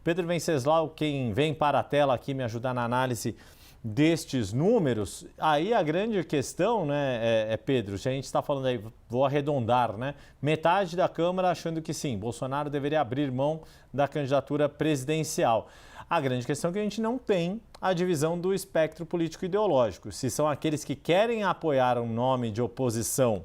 Pedro Venceslau, quem vem para a tela aqui me ajudar na análise destes números, aí a grande questão, né, Pedro, se a gente está falando aí, vou arredondar, né, metade da Câmara achando que sim, Bolsonaro deveria abrir mão da candidatura presidencial. A grande questão é que a gente não tem a divisão do espectro político-ideológico. Se são aqueles que querem apoiar um nome de oposição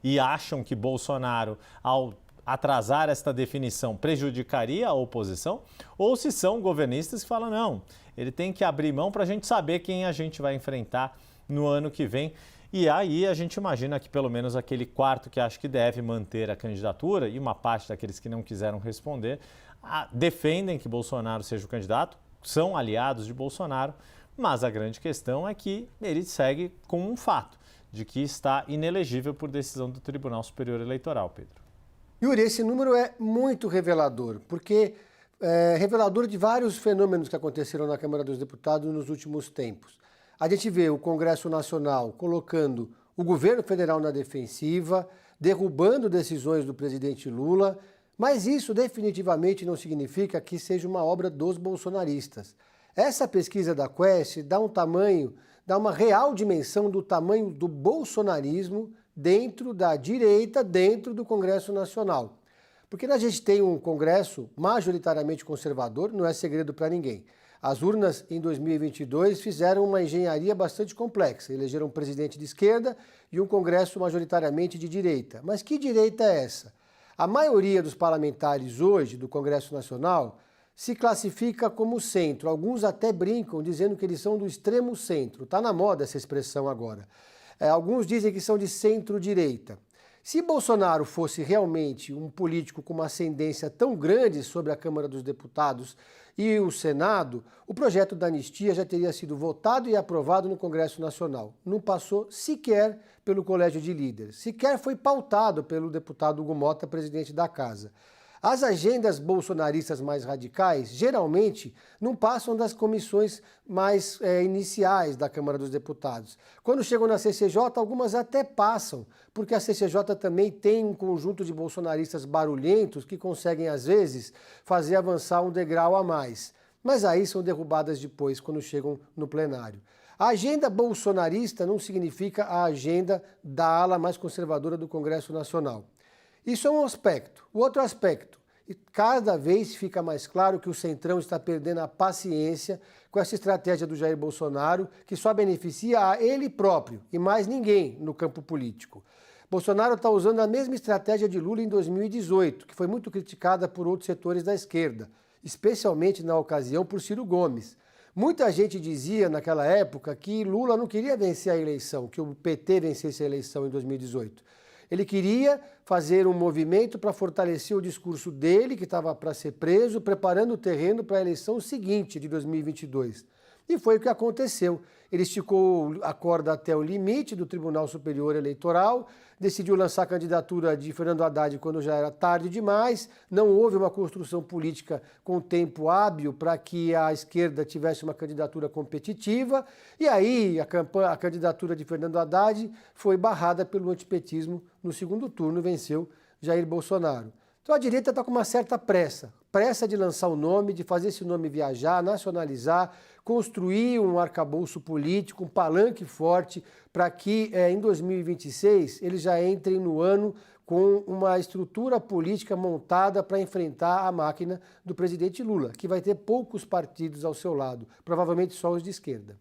e acham que Bolsonaro, ao atrasar esta definição, prejudicaria a oposição, ou se são governistas que falam, não, ele tem que abrir mão para a gente saber quem a gente vai enfrentar no ano que vem. E aí a gente imagina que pelo menos aquele quarto que acha que deve manter a candidatura e uma parte daqueles que não quiseram responder, defendem que Bolsonaro seja o candidato, são aliados de Bolsonaro, mas a grande questão é que ele segue com um fato, de que está inelegível por decisão do Tribunal Superior Eleitoral, Pedro. Yuri, esse número é muito revelador, porque é revelador de vários fenômenos que aconteceram na Câmara dos Deputados nos últimos tempos. A gente vê o Congresso Nacional colocando o governo federal na defensiva, derrubando decisões do presidente Lula, mas isso definitivamente não significa que seja uma obra dos bolsonaristas. Essa pesquisa da Quest dá uma real dimensão do tamanho do bolsonarismo dentro da direita, dentro do Congresso Nacional. Porque a gente tem um Congresso majoritariamente conservador, não é segredo para ninguém. As urnas em 2022 fizeram uma engenharia bastante complexa, elegeram um presidente de esquerda e um Congresso majoritariamente de direita. Mas que direita é essa? A maioria dos parlamentares hoje do Congresso Nacional se classifica como centro. Alguns até brincam dizendo que eles são do extremo centro. Está na moda essa expressão agora. Alguns dizem que são de centro-direita. Se Bolsonaro fosse realmente um político com uma ascendência tão grande sobre a Câmara dos Deputados e o Senado, o projeto da anistia já teria sido votado e aprovado no Congresso Nacional. Não passou sequer pelo Colégio de Líderes, sequer foi pautado pelo deputado Hugo Mota, presidente da Casa. As agendas bolsonaristas mais radicais, geralmente, não passam das comissões mais iniciais da Câmara dos Deputados. Quando chegam na CCJ, algumas até passam, porque a CCJ também tem um conjunto de bolsonaristas barulhentos que conseguem, às vezes, fazer avançar um degrau a mais. Mas aí são derrubadas depois, quando chegam no plenário. A agenda bolsonarista não significa a agenda da ala mais conservadora do Congresso Nacional. Isso é um aspecto. O outro aspecto, e cada vez fica mais claro que o Centrão está perdendo a paciência com essa estratégia do Jair Bolsonaro, que só beneficia a ele próprio e mais ninguém no campo político. Bolsonaro está usando a mesma estratégia de Lula em 2018, que foi muito criticada por outros setores da esquerda, especialmente na ocasião por Ciro Gomes. Muita gente dizia naquela época que Lula não queria vencer a eleição, que o PT vencesse a eleição em 2018. Ele queria fazer um movimento para fortalecer o discurso dele, que estava para ser preso, preparando o terreno para a eleição seguinte, de 2022. E foi o que aconteceu. Ele esticou a corda até o limite do Tribunal Superior Eleitoral, decidiu lançar a candidatura de Fernando Haddad quando já era tarde demais, não houve uma construção política com tempo hábil para que a esquerda tivesse uma candidatura competitiva, e aí a candidatura de Fernando Haddad foi barrada pelo antipetismo no segundo turno, venceu Jair Bolsonaro. Então a direita está com uma certa pressa de lançar o nome, de fazer esse nome viajar, nacionalizar, construir um arcabouço político, um palanque forte, para que em 2026 eles já entrem no ano com uma estrutura política montada para enfrentar a máquina do presidente Lula, que vai ter poucos partidos ao seu lado, provavelmente só os de esquerda.